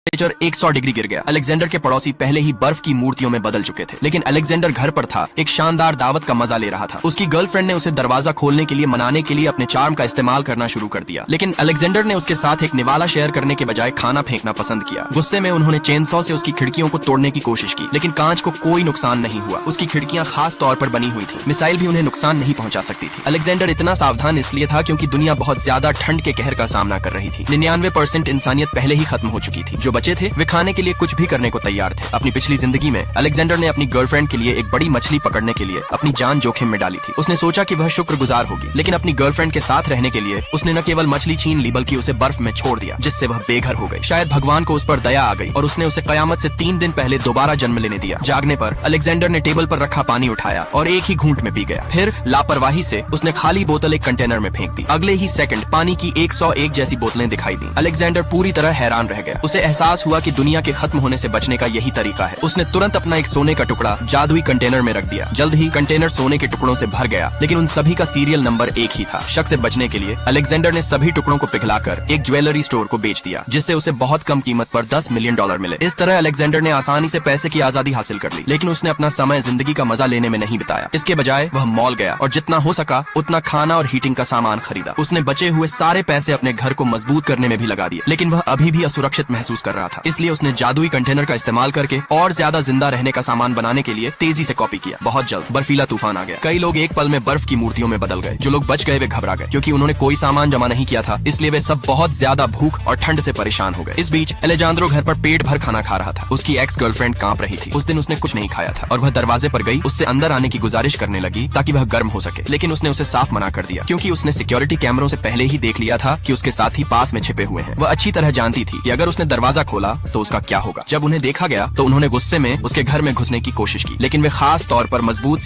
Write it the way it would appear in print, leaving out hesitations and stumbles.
Temperature 100 degree गिर गया। Alexander के पड़ोसी पहले ही बर्फ की मूर्तियों में बदल चुके थे, लेकिन अलेक्जेंडर घर पर था, एक शानदार दावत का मजा ले रहा था। उसकी गर्लफ्रेंड ने उसे दरवाजा खोलने के लिए मनाने के लिए अपने चार्म का इस्तेमाल करना शुरू कर दिया, लेकिन अलेक्जेंडर ने उसके साथ एक निवाला शेयर करने के बजाय खाना फेंकना पसंद किया। गुस्से में उन्होंने चेनसॉ से उसकी खिड़कियों को तोड़ने की कोशिश की, लेकिन कांच को कोई नुकसान नहीं हुआ। उसकी खिड़कियां खास तौर पर बनी हुई थी, मिसाइल भी उन्हें नुकसान नहीं पहुंचा सकती थी। अलेक्जेंडर इतना सावधान इसलिए था क्योंकि दुनिया बहुत ज्यादा ठंड के कहर का सामना कर रही थी। 99% इंसानियत पहले ही खत्म हो चुकी थी। जो बचे थे वे खाने के लिए कुछ भी करने को तैयार थे। अपनी पिछली जिंदगी में अलेक्जेंडर ने अपनी गर्लफ्रेंड के लिए एक बड़ी मछली पकड़ने के लिए अपनी जान जोखिम में डाली थी। उसने सोचा कि वह शुक्रगुजार होगी, लेकिन अपनी गर्लफ्रेंड के साथ रहने के लिए उसने न केवल मछली छीन ली बल्कि उसे बर्फ में छोड़ दिया, जिससे वह बेघर हो गई। शायद भगवान को उस पर दया आ गई और उसने उसे कयामत से 3 दिन पहले दोबारा जन्म लेने दिया। जागने पर अलेक्जेंडर ने टेबल पर रखा पानी उठाया और एक ही घूंट में पी गया। फिर लापरवाही से उसने खाली बोतल एक कंटेनर में फेंक दी। अगले ही सेकंड पानी की 101 जैसी बोतलें दिखाई दी। अलेक्जेंडर पूरी तरह हैरान रह गया। उसे एहसास हुआ कि दुनिया के खत्म होने से बचने का यही तरीका है। उसने तुरंत अपना एक सोने का टुकड़ा जादुई कंटेनर में रख दिया। जल्द ही कंटेनर सोने के टुकड़ों से भर गया, लेकिन उन सभी का सीरियल नंबर एक ही था। शक से बचने के लिए अलेक्जेंडर ने सभी टुकड़ों को पिघलाकर एक ज्वेलरी स्टोर को बेच दिया, जिससे उसे बहुत कम कीमत पर $10 मिलियन मिले। इस तरह अलेक्जेंडर ने आसानी से पैसे की आजादी हासिल कर ली, लेकिन उसने अपना समय जिंदगी का मजा लेने में नहीं बिताया। इसके बजाय वह मॉल गया और जितना हो सका उतना खाना और हीटिंग का सामान खरीदा। उसने बचे हुए सारे पैसे अपने घर को मजबूत करने में भी लगा दिए, लेकिन वह अभी भी असुरक्षित महसूस कर रहा था। इसलिए उसने जादुई कंटेनर का इस्तेमाल करके और ज्यादा जिंदा रहने का सामान बनाने के लिए तेजी से कॉपी किया। बहुत जल्द बर्फीला तूफान आ गया। कई लोग एक पल में बर्फ की मूर्तियों में बदल गए। जो लोग बच गए वे घबरा गए, क्योंकि उन्होंने कोई सामान जमा नहीं किया था, इसलिए वे सब बहुत ज्यादा भूख और ठंड से परेशान हो गए। इस बीच एलेजांद्रो घर पर पेट भर खाना खा रहा था। उसकी एक्स गर्लफ्रेंड कांप रही थी। उस दिन उसने कुछ नहीं खाया था और वह दरवाजे पर गई, उससे अंदर आने की गुजारिश करने लगी ताकि वह गर्म हो सके, लेकिन उसने उसे साफ मना कर दिया, क्योंकि उसने सिक्योरिटी कैमरों से पहले ही देख लिया था कि उसके साथी पास में छिपे हुए हैं। वह अच्छी तरह जानती थी कि अगर उसने दरवाजा खोला तो उसका क्या होगा। जब उन्हें देखा गया तो उन्होंने गुस्से में उसके घर में घुसने की कोशिश की, लेकिन वे खास तौर पर मजबूत